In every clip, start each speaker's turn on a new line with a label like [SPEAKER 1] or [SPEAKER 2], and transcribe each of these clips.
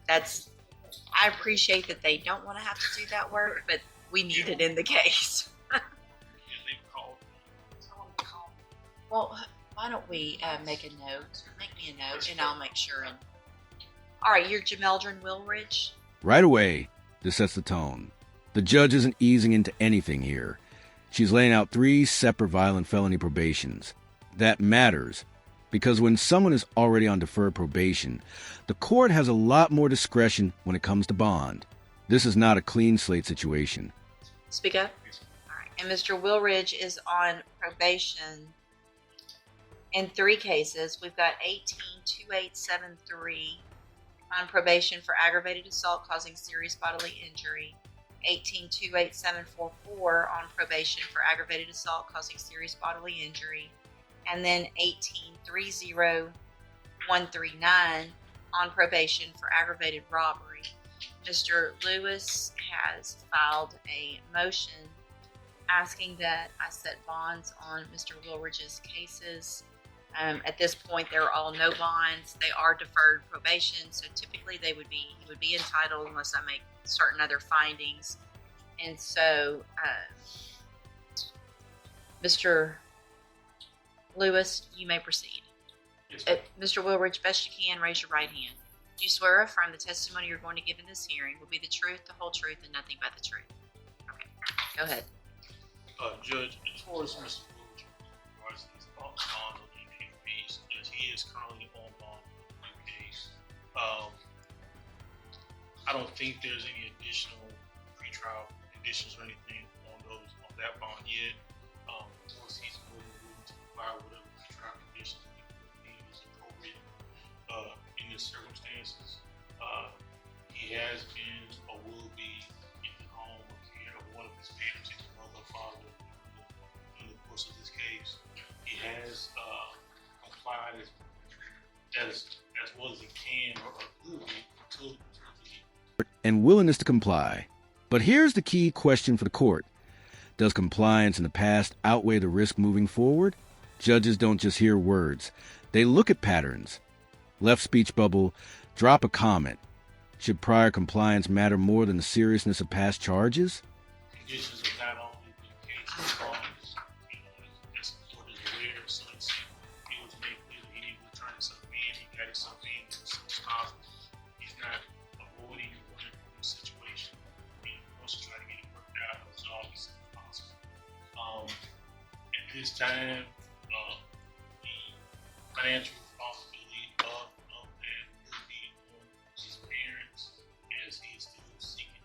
[SPEAKER 1] I appreciate that they don't want to have to do that work, but we need it in the case. Well, why don't we make a note? Make me a note, and I'll make sure. All right, you're Jameldrin Wilridge.
[SPEAKER 2] Right away, this sets the tone. The judge isn't easing into anything here. She's laying out 3 separate violent felony probations. That matters, because when someone is already on deferred probation, the court has a lot more discretion when it comes to bond. This is not a clean slate situation.
[SPEAKER 1] Speak up. All right, and Mr. Wilridge is on probation in 3 cases. We've got 182873 on probation for aggravated assault causing serious bodily injury, 182874 on probation for aggravated assault causing serious bodily injury, and then 1830-139 on probation for aggravated robbery. Mr. Lewis has filed a motion asking that I set bonds on Mr. Wilridge's cases. At this point, they're all no bonds. They are deferred probation, so typically he would be entitled unless I make certain other findings. And so, Mr. Lewis, you may proceed.
[SPEAKER 3] Yes,
[SPEAKER 1] Mr. Wilridge, best you can, raise your right hand. Do you swear or affirm the testimony you're going to give in this hearing will be the truth, the whole truth, and nothing but the truth? Okay, go ahead.
[SPEAKER 3] Judge, as far as Mr. Wilridge regards his bond on the case, as he is currently on bond in the case, I don't think there's any additional pretrial conditions or anything on that bond yet. Once he's willing to provide whatever pretrial conditions he deems is appropriate in his circumstances. He has been or will be in the home or care of one of his parents, his mother or father, in the course of this case. He has applied as well as he can or will be to
[SPEAKER 2] and willingness to comply. But here's the key question for the court. Does compliance in the past outweigh the risk moving forward? Judges don't just hear words. They look at patterns. Left speech bubble, drop a comment. Should prior compliance matter more than the seriousness of past charges?
[SPEAKER 3] Conditions are not only the case as long as, as the court is aware, since it was made clear that he needed to turn himself in, he got himself in as soon as possible. He's not avoiding or running from the situation. He wants to try to get it worked out as long as possible. At this time, the financial responsibility of that will be on his parents as he is still seeking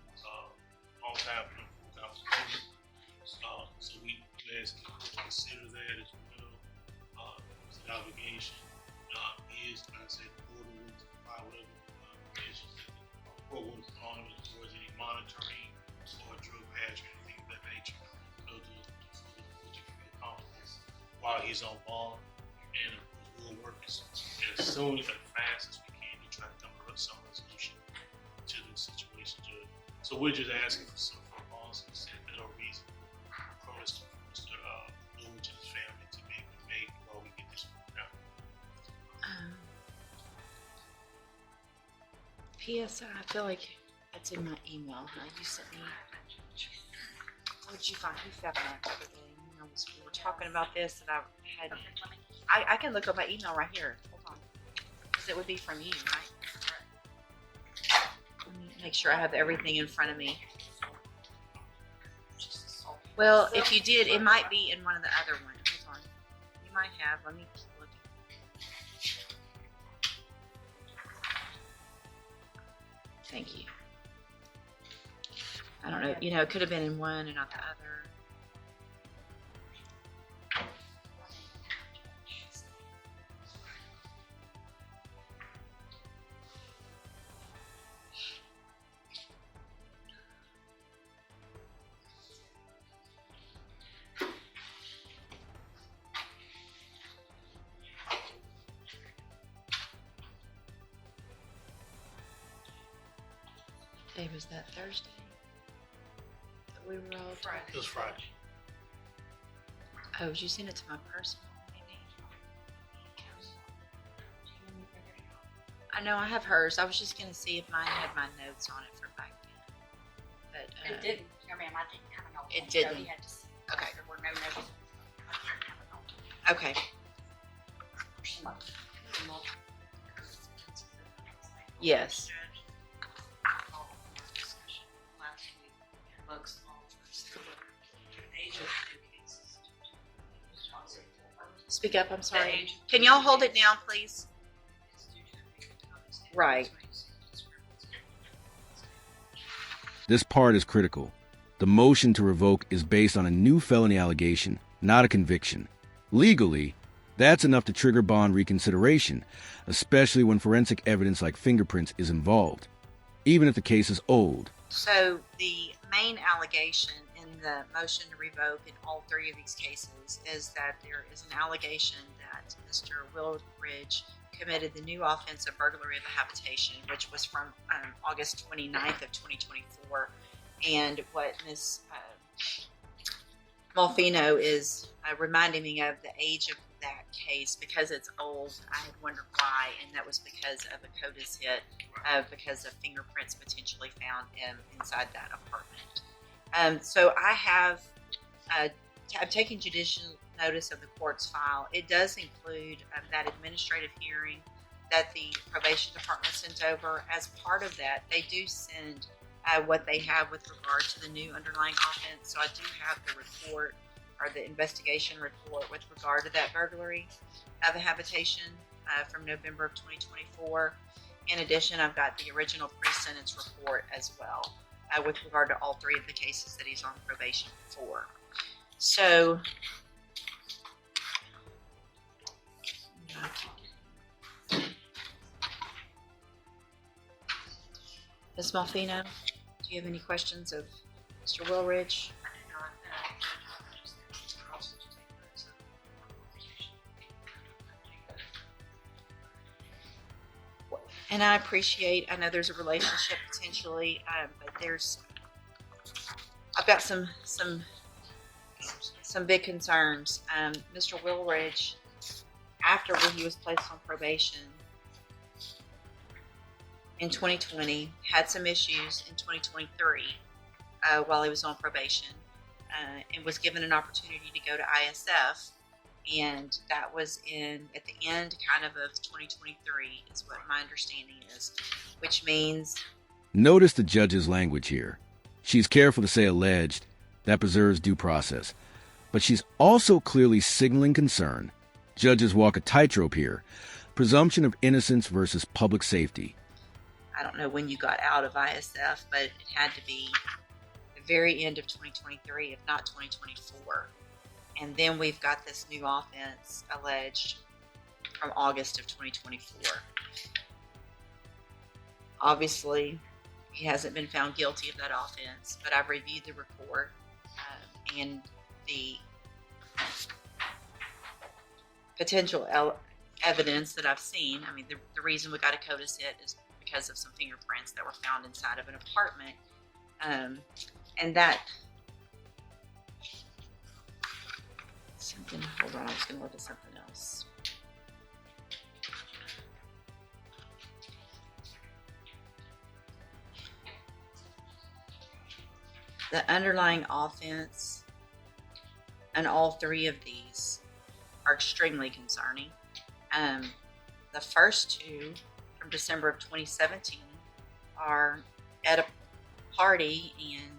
[SPEAKER 3] long-time full-time employment. So we ask the court to consider that as well. It's an obligation. He is, like I said, the court will provide whatever conditions that the court will put on him as far as any monitoring or drug patch or anything of that nature. To feel comfortable while he's on bond, and of course we'll work as soon as fast as we can to try to come up with some resolution to this situation, Judge. So we're just asking for some bonds that are reasonable for Mr. Lewis and his family to be able to make while we get this worked out.
[SPEAKER 1] PSI, I feel like that's in my email. You sent me. What did you find? You found that the other day. We were talking about this, and I can look up my email right here. Hold on, because it would be from you, right? Let me make sure I have everything in front of me. Well, if you did, it might be in one of the other ones. Hold on, you might have. Let me keep looking. Thank you. I don't know. It could have been in one and not the other. Day was that Thursday? That we were all Friday.
[SPEAKER 3] It was Friday.
[SPEAKER 1] Oh, did you send it to my personal maybe? I know I have hers. I was just going to see if mine had my notes on it from back then. But
[SPEAKER 4] It didn't. I mean, I didn't have a note.
[SPEAKER 1] It
[SPEAKER 4] So
[SPEAKER 1] didn't.
[SPEAKER 4] he had to see.
[SPEAKER 1] Okay.
[SPEAKER 4] There were no notes. I didn't have a note.
[SPEAKER 1] Okay. Yes. Speak up, I'm sorry. Can y'all hold it down, please? Right.
[SPEAKER 2] This part is critical. The motion to revoke is based on a new felony allegation, not a conviction. Legally, that's enough to trigger bond reconsideration, especially when forensic evidence like fingerprints is involved, even if the case is old.
[SPEAKER 1] So the main allegation in the motion to revoke in all three of these cases is that there is an allegation that Mr. Willridge committed the new offense of burglary of a habitation, which was from August 29th of 2024. And what Ms. Malfino is reminding me of the age of that case because it's old. I had wondered why, and that was because of a CODIS hit, because of fingerprints potentially found inside that apartment. So I'm taking judicial notice of the court's file. It does include that administrative hearing that the probation department sent over. As part of that, they do send what they have with regard to the new underlying offense. So I do have the report or the investigation report with regard to that burglary of a habitation from November of 2024. In addition, I've got the original pre-sentence report as well with regard to all three of the cases that he's on probation for. So, Ms. Malfino, do you have any questions of Mr. Willridge? And I know there's a relationship potentially, but I've got some big concerns. Mr. Willridge, after he was placed on probation in 2020, had some issues in 2023 while he was on probation, and was given an opportunity to go to ISF. And that was at the end kind of 2023 is what my understanding is, which means...
[SPEAKER 2] Notice the judge's language here. She's careful to say alleged. That preserves due process. But she's also clearly signaling concern. Judges walk a tightrope here. Presumption of innocence versus public safety.
[SPEAKER 1] I don't know when you got out of ISF, but it had to be the very end of 2023, if not 2024. And then we've got this new offense alleged from August of 2024. Obviously, he hasn't been found guilty of that offense, but I've reviewed the report and the potential evidence that I've seen. I mean, the reason we got a CODIS hit is because of some fingerprints that were found inside of an apartment. And that... Hold on, I was going to look at something else. The underlying offense and all three of these are extremely concerning. The first two from December of 2017 are at a party and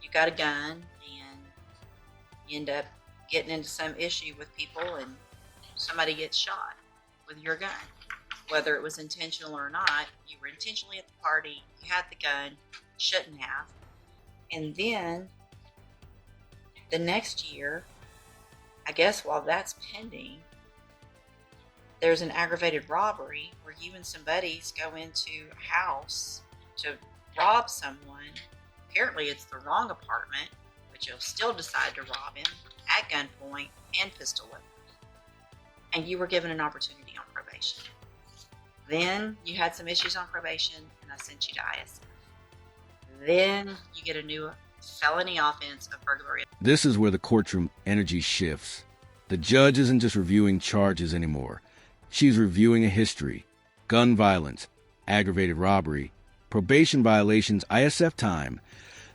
[SPEAKER 1] you got a gun and you end up getting into some issue with people and somebody gets shot with your gun. Whether it was intentional or not, you were intentionally at the party, you had the gun, shouldn't have. And then the next year, I guess while that's pending, there's an aggravated robbery where you and some buddies go into a house to rob someone. Apparently it's the wrong apartment, but you'll still decide to rob him at gunpoint and pistol whip. And you were given an opportunity on probation. Then you had some issues on probation and I sent you to ISF. Then you get a new felony offense of burglary.
[SPEAKER 2] This is where the courtroom energy shifts. The judge isn't just reviewing charges anymore. She's reviewing a history. gun violence, aggravated robbery, probation violations, ISF time.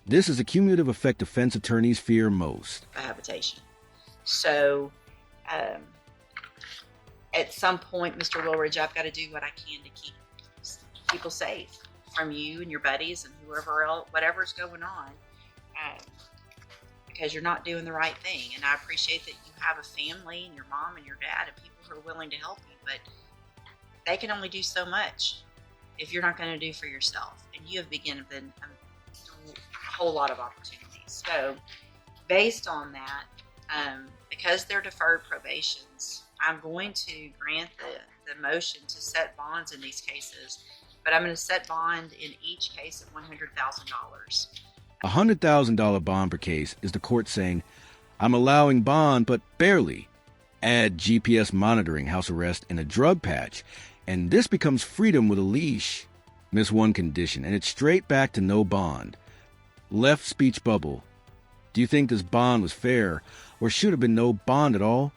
[SPEAKER 2] This is a cumulative effect defense attorneys fear most.
[SPEAKER 1] Cohabitation. So, at some point, Mr. Woolridge, I've got to do what I can to keep people safe from you and your buddies and whoever else, whatever's going on, because you're not doing the right thing. And I appreciate that you have a family and your mom and your dad and people who are willing to help you, but they can only do so much if you're not going to do for yourself. And you have been a whole lot of opportunities. So based on that, because they're deferred probations, I'm going to grant the motion to set bonds in these cases, but I'm going to set bond in each case at $100,000.
[SPEAKER 2] A $100,000 bond per case is the court saying, I'm allowing bond, but barely. Add GPS monitoring, house arrest, and a drug patch, and this becomes freedom with a leash. Miss one condition, and it's straight back to no bond. Left speech bubble. Do you think this bond was fair, or should have been no bond at all?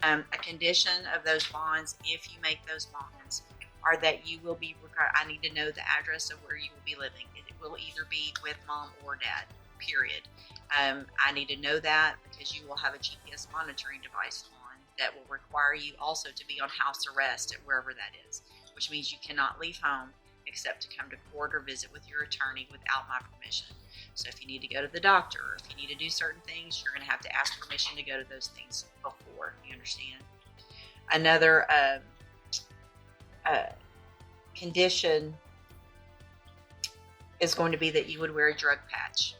[SPEAKER 1] A condition of those bonds, if you make those bonds, are that you will be required. I need to know the address of where you will be living. It will either be with mom or dad, period. I need to know that because you will have a GPS monitoring device on that will require you also to be on house arrest at wherever that is, which means you cannot leave home except to come to court or visit with your attorney without my permission. So if you need to go to the doctor, or if you need to do certain things, you're going to have to ask permission to go to those things before. You understand? Another condition is going to be that you would wear a drug patch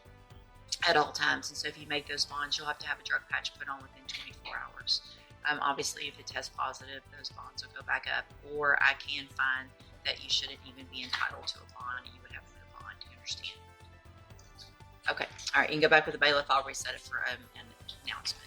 [SPEAKER 1] at all times. And so if you make those bonds, you'll have to have a drug patch put on within 24 hours. Obviously, if it tests positive, those bonds will go back up, or I can find that you shouldn't even be entitled to a bond and you would have no bond. Do you understand? Okay. All right. You can go back with the bailiff. I'll reset it for an announcement.